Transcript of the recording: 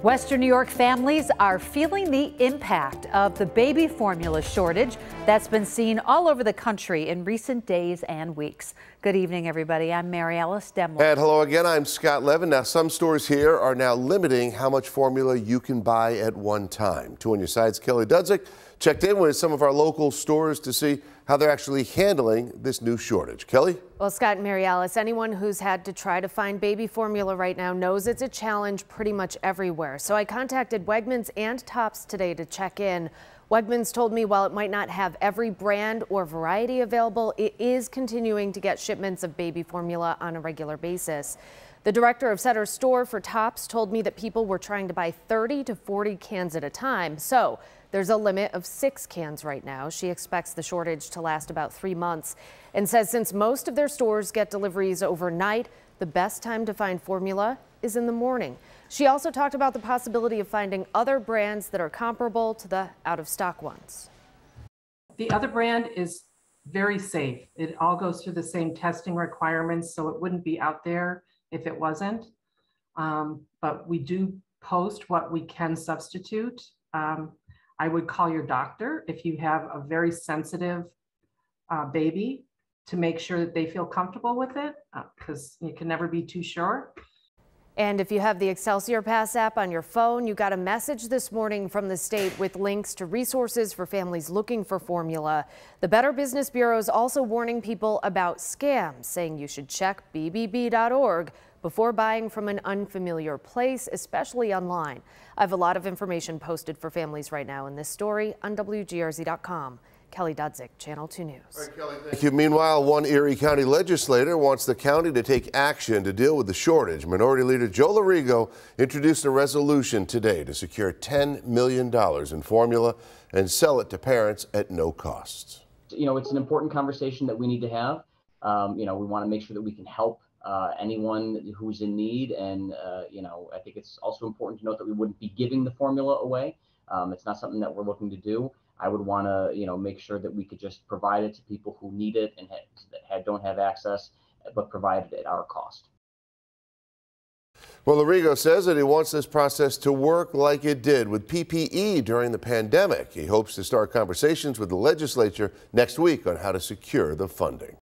Western New York families are feeling the impact of the baby formula shortage that's been seen all over the country in recent days and weeks. Good evening, everybody. I'm Mary Alice Demler. And hello again, I'm Scott Levin. Now, some stores here are now limiting how much formula you can buy at one time. 2 on your side's Kelly Dudzik checked in with some of our local stores to see how they're actually handling this new shortage. Kelly? Well, Scott and Mary Alice, anyone who's had to try to find baby formula right now knows it's a challenge pretty much everywhere. So I contacted Wegmans and Tops today to check in. Wegmans told me while it might not have every brand or variety available, it is continuing to get shipments of baby formula on a regular basis. The director of Setter's store for Tops told me that people were trying to buy 30 to 40 cans at a time. So there's a limit of 6 cans right now. She expects the shortage to last about 3 months and says since most of their stores get deliveries overnight, the best time to find formula is in the morning. She also talked about the possibility of finding other brands that are comparable to the out-of-stock ones. The other brand is very safe. It all goes through the same testing requirements, so it wouldn't be out there if it wasn't. But we do post what we can substitute. I would call your doctor if you have a very sensitive baby to make sure that they feel comfortable with it, because you can never be too sure. And if you have the Excelsior Pass app on your phone, you got a message this morning from the state with links to resources for families looking for formula. The Better Business Bureau is also warning people about scams, saying you should check bbb.org before buying from an unfamiliar place, especially online. I have a lot of information posted for families right now in this story on WGRZ.com. Kelly Dudzik, Channel 2 News. All right, Kelly, thank you. Meanwhile, one Erie County legislator wants the county to take action to deal with the shortage. Minority Leader Joe Larigo introduced a resolution today to secure $10 million in formula and sell it to parents at no cost. You know, it's an important conversation that we need to have. We want to make sure that we can help anyone who's in need. And, I think it's also important to note that we wouldn't be giving the formula away. It's not something that we're looking to do. I would want to, make sure that we could just provide it to people who need it and don't have access, but provide it at our cost. Well, Larigo says that he wants this process to work like it did with PPE during the pandemic. He hopes to start conversations with the legislature next week on how to secure the funding.